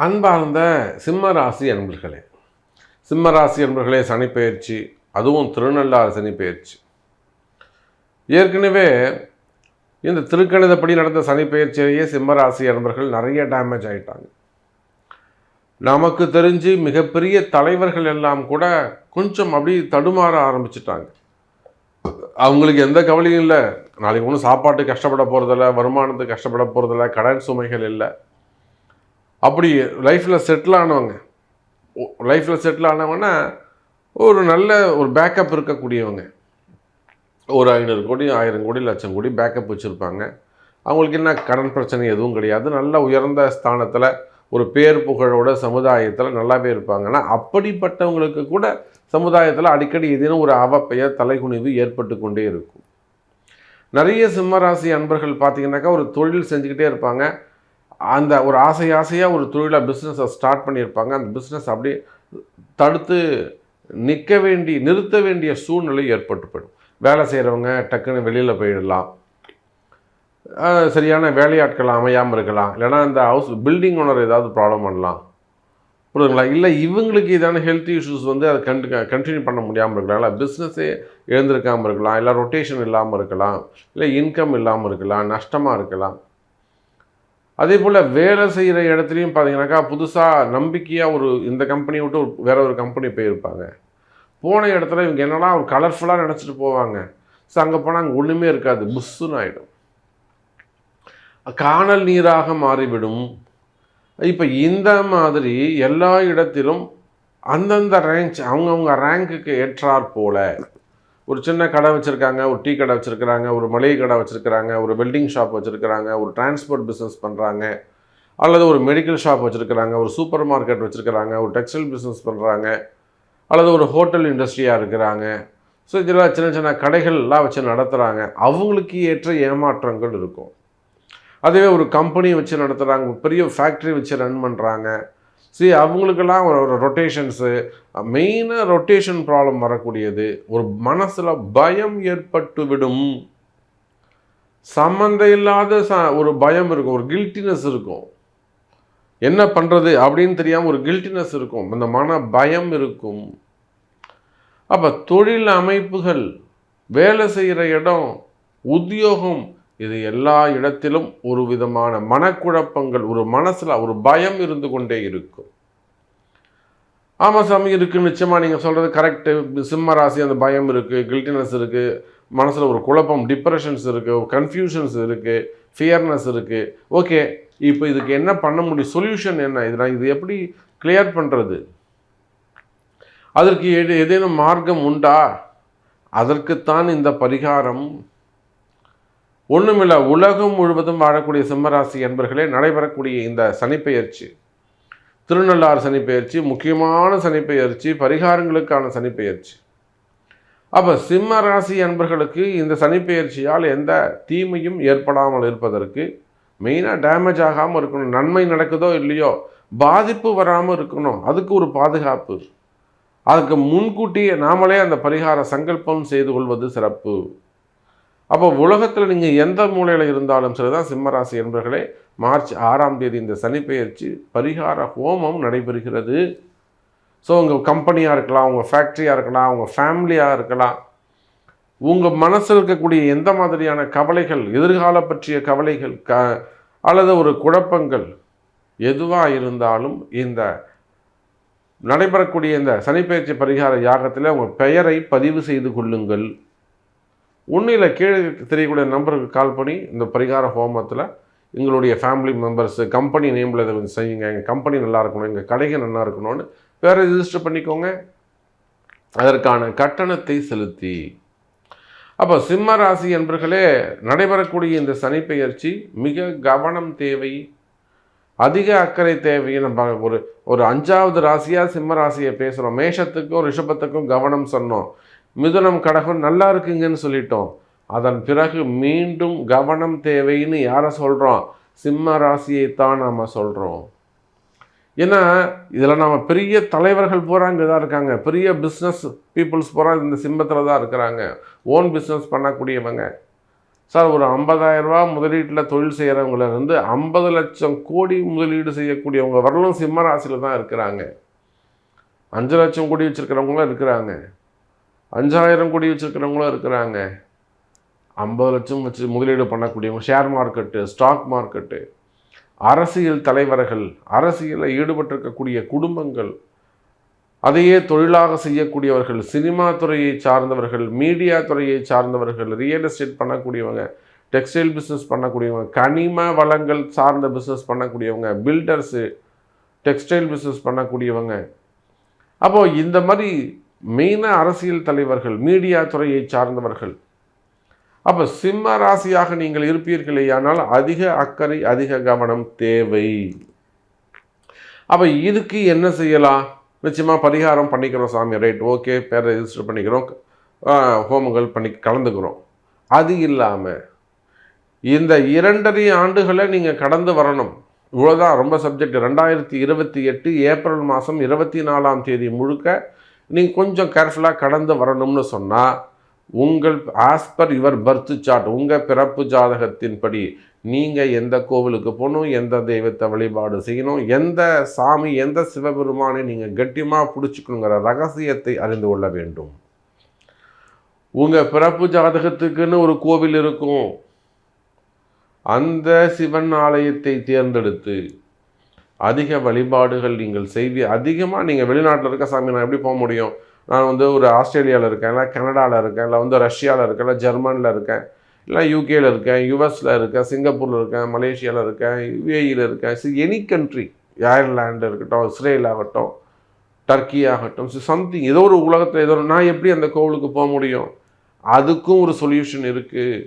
அன்பார்ந்த சிம்ம ராசி அன்பர்களே, சிம்ம ராசி அன்பர்களே, சனிப்பெயர்ச்சி, அதுவும் திருநள்ளாறு சனிப்பெயர்ச்சி. ஏற்கனவே இந்த திருக்கணிதப்படி நடந்த சனிப்பெயர்ச்சியிலேயே சிம்ம ராசி அன்பர்கள் நிறைய டேமேஜ் ஆகிட்டாங்க. நமக்கு தெரிஞ்சு மிகப்பெரிய தலைவர்கள் எல்லாம் கூட கொஞ்சம் அப்படி தடுமாற ஆரம்பிச்சிட்டாங்க. அவங்களுக்கு எந்த கவலையும் இல்லை, நாளைக்கு ஒன்றும் சாப்பாட்டு கஷ்டப்பட போகிறதில்ல, வருமானத்துக்கு கஷ்டப்பட போகிறதில்ல, கடன் சுமைகள் இல்லை. அப்படி லைஃப்பில் செட்டில் ஆனவங்கன்னா ஒரு நல்ல ஒரு பேக்கப் இருக்கக்கூடியவங்க. ஒரு 500 கோடி 1000 கோடி லட்சம் கோடி பேக்கப் வச்சுருப்பாங்க. அவங்களுக்கு என்ன கடன் பிரச்சனை எதுவும் கிடையாது. நல்ல உயர்ந்த ஸ்தானத்தில் ஒரு பேர் புகழோட சமுதாயத்தில் நல்லாவே இருப்பாங்கன்னா, அப்படிப்பட்டவங்களுக்கு கூட சமுதாயத்தில் அடிக்கடி ஏதேனும் ஒரு அவப்பெயர் தலைகுனிவு ஏற்பட்டு கொண்டே இருக்கும். நிறைய சிம்மராசி அன்பர்கள் பார்த்திங்கனாக்கா ஒரு தொழில் செஞ்சுக்கிட்டே இருப்பாங்க. அந்த ஒரு ஆசையாக ஒரு தொழிலை பிஸ்னஸை ஸ்டார்ட் பண்ணியிருப்பாங்க. அந்த பிஸ்னஸ் அப்படியே தடுத்து நிறுத்த வேண்டிய சூழ்நிலை ஏற்பட்டு போயிடும். வேலை செய்கிறவங்க டக்குன்னு வெளியில் போயிடலாம், சரியான வேலையாட்கள் அமையாமல் இருக்கலாம், இல்லைனா இந்த பில்டிங் ஓனர் ஏதாவது ப்ராப்ளம் பண்ணலாம், புரியுதுங்களா? இல்லை இவங்களுக்கு இதான ஹெல்த் இஷ்யூஸ் அதை கண்டினியூ பண்ண முடியாமல் இருக்கலாம், இல்லை பிஸ்னஸே எழுந்திருக்காமல் இருக்கலாம், இல்லை ரொட்டேஷன் இல்லாமல் இருக்கலாம், இல்லை இன்கம் இல்லாமல் இருக்கலாம், நஷ்டமாக இருக்கலாம். அதே போல் வேலை செய்கிற இடத்துலையும் பார்த்தீங்கன்னாக்கா புதுசாக நம்பிக்கையாக இந்த கம்பெனியை விட்டு வேற ஒரு கம்பெனி போயிருப்பாங்க. போன இடத்துல இவங்க என்னன்னா ஒரு கலர்ஃபுல்லாக நினச்சிட்டு போவாங்க. ஸோ அங்கே போனால் அங்கே ஒன்றுமே இருக்காது, புஷ்ஷுன்னு ஆகிடும், காணல் நீராக மாறிவிடும். இப்போ இந்த மாதிரி எல்லா இடத்திலும் அந்தந்த அவங்கவுங்க ரேங்க்குக்கு ஏற்றாற் போல ஒரு சின்ன கடை வச்சுருக்காங்க, ஒரு டீ கடை வச்சுருக்கிறாங்க, ஒரு மளிகை கடை வச்சுருக்கிறாங்க, ஒரு வெல்டிங் ஷாப் வச்சுருக்கிறாங்க, ஒரு டிரான்ஸ்போர்ட் பிஸ்னஸ் பண்ணுறாங்க, அல்லது ஒரு மெடிக்கல் ஷாப் வச்சுருக்கிறாங்க, ஒரு சூப்பர் மார்க்கெட் வச்சுருக்கிறாங்க, ஒரு டெக்ஸ்டைல் பிஸ்னஸ் பண்ணுறாங்க, அல்லது ஒரு ஹோட்டல் இண்டஸ்ட்ரியாக இருக்கிறாங்க. ஸோ இதெல்லாம் சின்ன சின்ன கடைகள்லாம் வச்சு நடத்துகிறாங்க. அவங்களுக்கு ஏற்ற ஏமாற்றங்கள் இருக்கும். அதுவே ஒரு கம்பெனி வச்சு நடத்துகிறாங்க, பெரிய ஃபேக்ட்ரி வச்சு ரன் பண்ணுறாங்க. சரி, அவங்களுக்கெல்லாம் ஒரு ரொட்டேஷன்ஸு, மெயினாக ரொட்டேஷன் ப்ராப்ளம் வரக்கூடியது. ஒரு மனசில் பயம் ஏற்பட்டு விடும், சம்மந்தம் இல்லாத ஒரு பயம் இருக்கும், ஒரு கில்ட்டினஸ் இருக்கும். என்ன பண்ணுறது அப்படின்னு தெரியாமல் ஒரு கில்ட்டினஸ் இருக்கும், அந்த மன பயம் இருக்கும். அப்போ தொழில் அமைப்புகள், வேலை செய்கிற இடம், உத்தியோகம், இது எல்லா இடத்திலும் ஒரு விதமான மனக்குழப்பங்கள், ஒரு மனசில் ஒரு பயம் இருந்து கொண்டே இருக்கும். ஆமாம் சாமி, இருக்குது, நிச்சயமாக நீங்கள் சொல்கிறது கரெக்டு. சிம்ம ராசி அந்த பயம் இருக்குது, கில்ட்டினஸ் இருக்குது, மனசில் ஒரு குழப்பம், டிப்ரெஷன்ஸ் இருக்குது, கன்ஃபியூஷன்ஸ் இருக்குது, ஃபியர்னஸ் இருக்குது. ஓகே, இப்போ இதுக்கு என்ன பண்ண முடியும், சொல்யூஷன் என்ன, இது எப்படி கிளியர் பண்ணுறது, அதற்கு ஏதேனும் மார்க்கம் உண்டா? அதற்குத்தான் இந்த பரிகாரம். ஒன்றுமில்லை, உலகம் முழுவதும் வாழக்கூடிய சிம்மராசி என்பர்களே, நடைபெறக்கூடிய இந்த சனிப்பெயர்ச்சி, திருநள்ளாறு சனிப்பெயர்ச்சி, முக்கியமான சனிப்பெயர்ச்சி, பரிகாரங்களுக்கான சனிப்பெயர்ச்சி. அப்போ சிம்ம ராசி அன்பர்களுக்கு இந்த சனிப்பெயர்ச்சியால் எந்த தீமையும் ஏற்படாமல் இருப்பதற்கு, மெயினாக டேமேஜ் ஆகாமல் இருக்கணும், நன்மை நடக்குதோ இல்லையோ பாதிப்பு வராமல் இருக்கணும், அதுக்கு ஒரு பாதுகாப்பு. அதுக்கு முன்கூட்டியே நாமளே அந்த பரிகார சங்கல்பம் செய்து கொள்வது சிறப்பு. அப்போ உலகத்தில் நீங்கள் எந்த மூலையில் இருந்தாலும் சரிதான் சிம்மராசி என்பர்களே, மார்ச் 6ஆம் தேதி இந்த சனிப்பெயர்ச்சி பரிகார ஹோமம் நடைபெறுகிறது. ஸோ உங்கள் கம்பெனியாக இருக்கலாம், உங்கள் ஃபேக்ட்ரியாக இருக்கலாம், உங்கள் ஃபேமிலியாக இருக்கலாம், உங்கள் மனசில் இருக்கக்கூடிய எந்த மாதிரியான கவலைகள், எதிர்கால பற்றிய கவலைகள் அல்லது ஒரு குழப்பங்கள் எதுவாக இருந்தாலும் இந்த நடைபெறக்கூடிய இந்த சனிப்பெயர்ச்சி பரிகார யாகத்தில் உங்கள் பெயரை பதிவு செய்து கொள்ளுங்கள். ஒன்றில் கீழே தெரியக்கூடிய நம்பருக்கு கால் பண்ணி இந்த பரிகார ஹோமத்தில் எங்களுடைய ஃபேமிலி மெம்பர்ஸு, கம்பெனி நேமில் இதை செய்யுங்க, எங்கள் கம்பெனி நல்லா இருக்கணும், எங்கள் கடைகள் நல்லா இருக்கணும்னு பேரை ரிஜிஸ்டர் பண்ணிக்கோங்க, அதற்கான கட்டணத்தை செலுத்தி. அப்போ சிம்ம ராசி என்பர்களே, நடைபெறக்கூடிய இந்த சனிப்பெயர்ச்சி மிக கவனம் தேவை, அதிக அக்கறை தேவை. நம்ம ஒரு 5வது ராசியாக சிம்ம ராசியை பேசுகிறோம். மேஷத்துக்கும் ரிஷபத்துக்கும் கவனம் சொன்னோம், மிதுனம் கடகம் நல்லா இருக்குங்கன்னு சொல்லிட்டோம். அதன் பிறகு மீண்டும் கவனம் தேவைன்னு யாரை சொல்கிறோம்? சிம்ம ராசியைத்தான் நாம் சொல்கிறோம். ஏன்னா இதில் நம்ம பெரிய தலைவர்கள் பூரா இங்கே தான் இருக்காங்க, பெரிய பிஸ்னஸ் பீப்புள்ஸ் பூரா இந்த சிம்மத்தில் தான் இருக்கிறாங்க, ஓன் பிஸ்னஸ் பண்ணக்கூடியவங்க. சார் ஒரு 50,000 முதலீட்டில் தொழில் செய்கிறவங்களிருந்து 50 லட்சம் கோடி முதலீடு செய்யக்கூடியவங்க வரலும் சிம்ம ராசியில் தான் இருக்கிறாங்க. 5 லட்சம் கோடி வச்சுருக்கிறவங்களும் இருக்கிறாங்க, 5,000 கோடி வச்சுருக்கிறவங்களும் இருக்கிறாங்க, 50 லட்சம் வச்சு முதலீடு பண்ணக்கூடியவங்க, ஷேர் மார்க்கெட்டு, ஸ்டாக் மார்க்கெட்டு, அரசியல் தலைவர்கள், அரசியலில் ஈடுபட்டிருக்கக்கூடிய குடும்பங்கள், அதையே தொழிலாக செய்யக்கூடியவர்கள், சினிமா துறையை சார்ந்தவர்கள், மீடியா துறையை சார்ந்தவர்கள், ரியல் எஸ்டேட் பண்ணக்கூடியவங்க, டெக்ஸ்டைல் பிஸ்னஸ் பண்ணக்கூடியவங்க, கனிம வளங்கள் சார்ந்த பிஸ்னஸ் பண்ணக்கூடியவங்க, பில்டர்ஸு, டெக்ஸ்டைல் பிஸ்னஸ் பண்ணக்கூடியவங்க. அப்போது இந்த மாதிரி மெயினாக அரசியல் தலைவர்கள், மீடியா துறையை சார்ந்தவர்கள். அப்போ சிம்ம ராசியாக நீங்கள் இருப்பீர்களேயானால் அதிக அக்கறை, அதிக கவனம் தேவை. அப்போ இதுக்கு என்ன செய்யலாம்? நிச்சயமாக பரிகாரம் பண்ணிக்கிறோம் சாமி, ரைட், ஓகே, பேரை ரெஜிஸ்டர் பண்ணிக்கிறோம், ஹோமங்கள் பண்ணி கலந்துக்கிறோம். அது இல்லாமல் இந்த 2.5 ஆண்டுகளை நீங்கள் கடந்து வரணும். இவ்வளோதான் ரொம்ப சப்ஜெக்ட். 2028 ஏப்ரல் மாதம் 24ஆம் தேதி முழுக்க நீங்கள் கொஞ்சம் கேர்ஃபுல்லாக கடந்து வரணும்னு சொன்னால், உங்கள் as per your birth chart, உங்கள் பிறப்பு ஜாதகத்தின்படி நீங்கள் எந்த கோவிலுக்கு போகணும், எந்த தெய்வத்தை வழிபாடு செய்யணும், எந்த சாமி, எந்த சிவபெருமானை நீங்கள் கட்டியமாக பிடிச்சிக்கணுங்கிற ரகசியத்தை அறிந்து கொள்ள வேண்டும். உங்கள் பிறப்பு ஜாதகத்துக்குன்னு ஒரு கோவில் இருக்கும். அந்த சிவன் ஆலயத்தை தேர்ந்தெடுத்து அதிக வழிபாடுகள் நீங்கள் அதிகமாக நீங்கள் வெளிநாட்டில் இருக்க சாமி நான் எப்படி போக முடியும்? நான் ஒரு ஆஸ்திரேலியாவில் இருக்கேன், இல்லை கனடாவில் இருக்கேன், இல்லை ரஷ்யாவில் இருக்கேன், இல்லை ஜெர்மனியில் இருக்கேன், இல்லை யூகேயில் இருக்கேன், யூஎஸில் இருக்கேன், சிங்கப்பூரில் இருக்கேன், மலேசியாவில் இருக்கேன், யுஏஇயில் இருக்கேன், எனி கண்ட்ரி, அயர்லாண்டு இருக்கட்டும், இஸ்ரேல் ஆகட்டும், டர்க்கி ஆகட்டும், சம்திங், ஏதோ ஒரு உலகத்தில் நான் எப்படி அந்த கோவிலுக்கு போக முடியும்? அதுக்கும் ஒரு சொல்யூஷன் இருக்குது.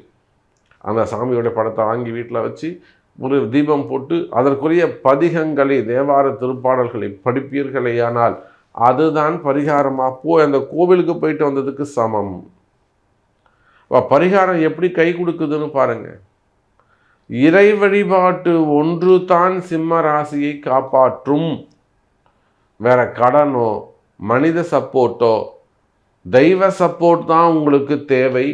அந்த சாமியோட படத்தை வாங்கி வீட்டில் வச்சு ஒரு தீபம் போட்டு அதற்குரிய பதிகங்களை, தேவார திருப்பாடல்களை படிப்பீர்களேயானால் அதுதான் பரிகாரமாக அந்த கோவிலுக்கு போயிட்டு வந்ததுக்கு சமம். பரிகாரம் எப்படி கை கொடுக்குதுன்னு பாருங்க. இறை வழிபாட்டு ஒன்று தான் சிம்ம ராசியை காப்பாற்றும். வேற கடனோ, மனித சப்போர்ட்டோ, தெய்வ சப்போர்ட் தான் உங்களுக்கு தேவை.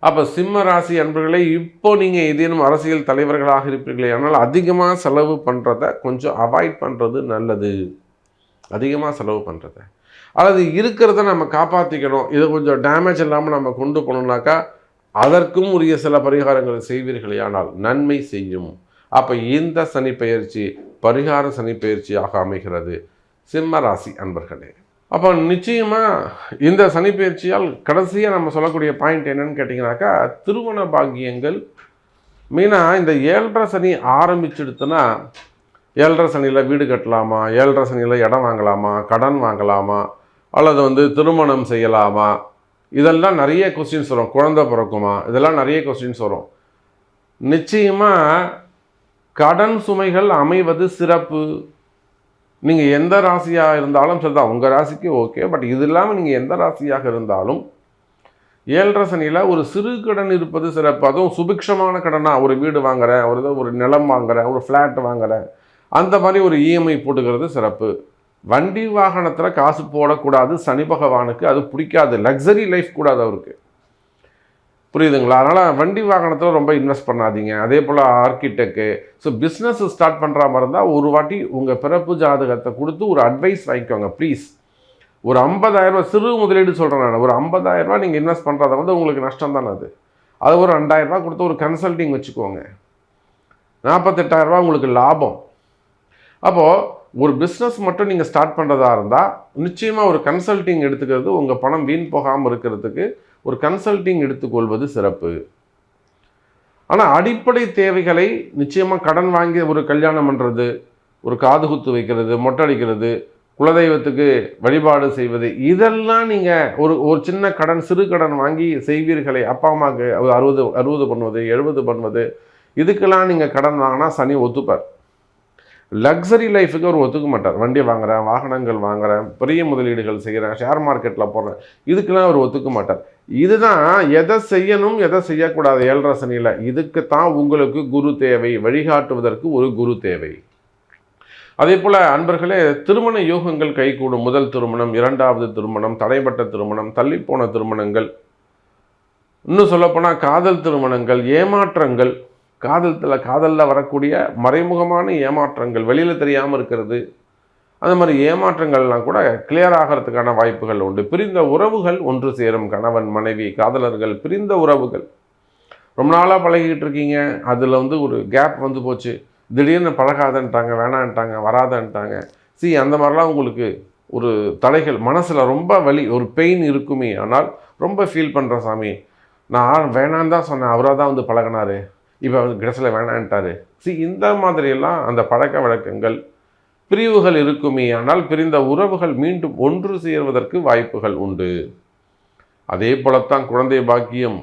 அப்போ சிம்ம ராசி அன்பர்களே, இப்போ நீங்கள் ஏதேனும் அரசியல் தலைவர்களாக இருப்பீர்களே, ஆனால் அதிகமாக செலவு பண்ணுறத கொஞ்சம் அவாய்ட் பண்ணுறது நல்லது. அதிகமாக செலவு பண்ணுறத, அல்லது இருக்கிறத நம்ம காப்பாற்றிக்கணும், இதை கொஞ்சம் டேமேஜ் இல்லாமல் நம்ம கொண்டு போனோம்னாக்கா அதற்கும் உரிய சில பரிகாரங்களை செய்வீர்களே ஆனால் நன்மை செய்யும். அப்போ இந்த சனி பெயர்ச்சி பரிகார சனி பெயர்ச்சியாக அமைகிறது சிம்ம ராசி அன்பர்களே. அப்போ நிச்சயமாக இந்த சனி பெயர்ச்சியால் கடைசியாக நம்ம சொல்லக்கூடிய பாயிண்ட் என்னன்னு கேட்டிங்கனாக்கா, திருமண பாக்கியங்கள். மெயினாக இந்த 7.5 சனி ஆரம்பிச்சுடுத்துன்னா, 7.5 சனியில் வீடு கட்டலாமா, 7.5 சனியில் இடம் வாங்கலாமா, கடன் வாங்கலாமா, அல்லது திருமணம் செய்யலாமா, இதெல்லாம் நிறைய கொஸ்டின்ஸ் வரும். குழந்தை பிறக்குமா, இதெல்லாம் நிறைய கொஸ்டின்ஸ் வரும். நிச்சயமாக கடன் சுமைகள் அமைவது சிறப்பு. நீங்கள் எந்த ராசியாக இருந்தாலும் சரிதான், உங்கள் ராசிக்கு ஓகே. பட் இது இல்லாமல் நீங்கள் எந்த ராசியாக இருந்தாலும் 7.5 சனியில் ஒரு சிறு கடன் இருப்பது சிறப்பு. அதுவும் சுபிக்ஷமான கடனாக, ஒரு வீடு வாங்குகிறேன், ஒரு நிலம் வாங்குகிறேன், ஒரு ஃப்ளாட் வாங்குகிறேன், அந்த மாதிரி ஒரு இஎம்ஐ போட்டுக்கிறது சிறப்பு. வண்டி வாகனத்தில் காசு போடக்கூடாது. சனி பகவானுக்கு அது பிடிக்காது. லக்ஸரி லைஃப் கூடாது அவருக்கு, புரியுதுங்களா? அதனால் வண்டி வாகனத்தில் ரொம்ப இன்வெஸ்ட் பண்ணாதீங்க. அதே போல் ஆர்கிடெக்டு, ஸோ பிஸ்னஸ் ஸ்டார்ட் பண்ணுற மாதிரி இருந்தால் ஒரு வாட்டி உங்கள் பிறப்பு ஜாதகத்தை கொடுத்து ஒரு அட்வைஸ் வாங்கிக்கோங்க ப்ளீஸ். ஒரு 50,000 சிறு முதலீடு சொல்கிறேன் நான். ஒரு 50,000 நீங்கள் இன்வெஸ்ட் பண்ணுறத உங்களுக்கு நஷ்டம் தானே அது. ஒரு 2,000 கொடுத்து ஒரு கன்சல்டிங் வச்சுக்கோங்க, 48,000 உங்களுக்கு லாபம். அப்போது ஒரு பிஸ்னஸ் மட்டும் நீங்கள் ஸ்டார்ட் பண்ணுறதா இருந்தால் நிச்சயமாக ஒரு கன்சல்டிங் எடுத்துக்கிறது, உங்கள் பணம் வீண் போகாமல் இருக்கிறதுக்கு ஒரு கன்சல்டிங் எடுத்துக்கொள்வது சிறப்பு. ஆனால் அடிப்படை தேவைகளை நிச்சயமாக கடன் வாங்கி ஒரு கல்யாணம் பண்ணுறது, ஒரு காது குத்து வைக்கிறது, மொட்டை அடிக்கிறது, குலதெய்வத்துக்கு வழிபாடு செய்வது, இதெல்லாம் நீங்கள் ஒரு சின்ன கடன், சிறு கடன் வாங்கி செய்வீர்களே, அப்பா அம்மாவுக்கு 60 பண்ணுவது, 70 பண்ணுவது, இதுக்கெல்லாம் நீங்கள் கடன் வாங்கினா சனி ஒத்துப்பார். லக்ஸரி லைஃபுக்கு அவர் ஒத்துக்க மாட்டார். வண்டி வாங்குகிறேன், வாகனங்கள் வாங்குகிறேன், பெரிய முதலீடுகள் செய்கிறேன், ஷேர் மார்க்கெட்டில் போடுறேன், இதுக்கெல்லாம் அவர் ஒத்துக்க மாட்டார். இதுதான் எதை செய்யணும் எதை செய்யக்கூடாது 7.5 சனியில். இதுக்குத்தான் உங்களுக்கு குரு தேவை, வழிகாட்டுவதற்கு ஒரு குரு தேவை. அதே போல் அன்பர்களே, திருமண யோகங்கள் கைகூடும். முதல் திருமணம், 2வது திருமணம், தடைப்பட்ட திருமணம், தள்ளிப்போன திருமணங்கள், இன்னும் சொல்லப்போனால் காதல் திருமணங்கள், ஏமாற்றங்கள், காதலில் வரக்கூடிய மறைமுகமான ஏமாற்றங்கள், வெளியில் தெரியாமல் இருக்கிறது, அந்த மாதிரி ஏமாற்றங்கள்லாம் கூட கிளியர் ஆகிறதுக்கான வாய்ப்புகள் உண்டு. பிரிந்த உறவுகள் ஒன்று சேரும். கணவன் மனைவி காதலர்கள் பிரிந்த உறவுகள் ரொம்ப நாளாக பழகிக்கிட்டு இருக்கீங்க, அதில் ஒரு கேப் வந்து போச்சு, திடீர்னு பழகாதன்ட்டாங்க, வேணான்ட்டாங்க, வராதன்ட்டாங்க. அந்த மாதிரிலாம் உங்களுக்கு ஒரு தடைகள், மனசில் ரொம்ப வலி, ஒரு பெயின் இருக்குமே. ஆனால் ரொம்ப ஃபீல் பண்ணுறேன் சாமி, நான் வேணான்னு தான் சொன்னேன், அவராக தான் பழகினார், இப்போ கடைசியில் வேணான்ட்டார். இந்த மாதிரியெல்லாம் அந்த பழக்க வழக்கங்கள், பிரிவுகள் இருக்குமே. ஆனால் பிரிந்த உறவுகள் மீண்டும் ஒன்று சேர்வதற்கு வாய்ப்புகள் உண்டு. அதே போலத்தான் குழந்தை பாக்கியம்.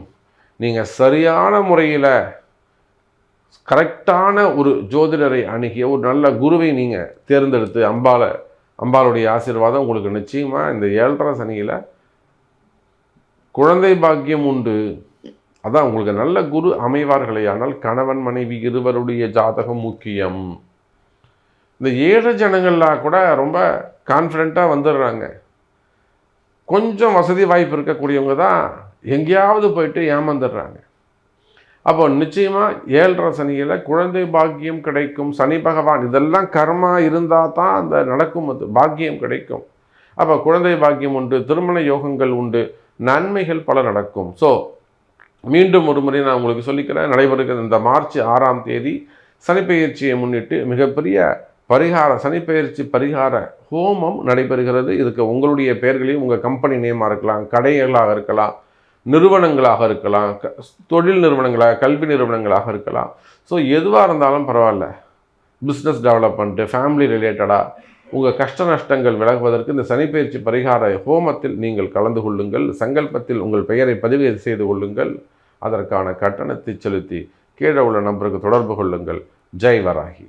நீங்கள் சரியான முறையில் கரெக்டான ஒரு ஜோதிடரை அணுகிய ஒரு நல்ல குருவை நீங்கள் தேர்ந்தெடுத்து, அம்பாளுடைய ஆசீர்வாதம் உங்களுக்கு நிச்சயமாக இந்த 7.5 சனியில் குழந்தை பாக்கியம் உண்டு. அதான் உங்களுக்கு நல்ல குரு அமைவார்களே. ஆனால் கணவன் மனைவி இருவருடைய ஜாதகம் முக்கியம். இந்த 7 ஜனங்கள்லாம் கூட ரொம்ப கான்ஃபிடெண்ட்டாக வந்துடுறாங்க. கொஞ்சம் வசதி வாய்ப்பு இருக்கக்கூடியவங்க தான் எங்கேயாவது போயிட்டு ஏமாந்துடுறாங்க. அப்போ நிச்சயமாக 7.5 சனியில் குழந்தை பாக்கியம் கிடைக்கும். சனி பகவான் இதெல்லாம் கர்மா இருந்தால் தான் அந்த நடக்கும், அது பாக்கியம் கிடைக்கும். அப்போ குழந்தை பாக்கியம் உண்டு, திருமண யோகங்கள் உண்டு, நன்மைகள் பல நடக்கும். மீண்டும் ஒரு முறை நான் உங்களுக்கு சொல்லிக்கிறேன், நடைபெறுகிற இந்த மார்ச் 6ஆம் தேதி சனிப்பெயர்ச்சியை முன்னிட்டு மிகப்பெரிய சனிப்பெயர்ச்சி பரிகார ஹோமம் நடைபெறுகிறது. இதுக்கு உங்களுடைய பெயர்களையும், உங்கள் கம்பெனி நேமாக இருக்கலாம், கடைகளாக இருக்கலாம், நிறுவனங்களாக இருக்கலாம், தொழில் நிறுவனங்களாக, கல்வி நிறுவனங்களாக இருக்கலாம். எதுவாக இருந்தாலும் பரவாயில்ல, பிஸ்னஸ் டெவலப்மெண்ட்டு, ஃபேமிலி ரிலேட்டடாக உங்கள் கஷ்ட நஷ்டங்கள் விலகுவதற்கு இந்த சனிப்பெயர்ச்சி பரிகார ஹோமத்தில் நீங்கள் கலந்து கொள்ளுங்கள். சங்கல்பத்தில் உங்கள் பெயரை பதிவு செய்து கொள்ளுங்கள். அதற்கான கட்டணத்தை செலுத்தி கீழே உள்ள நம்பருக்கு தொடர்பு கொள்ளுங்கள். ஜெய் வராகி.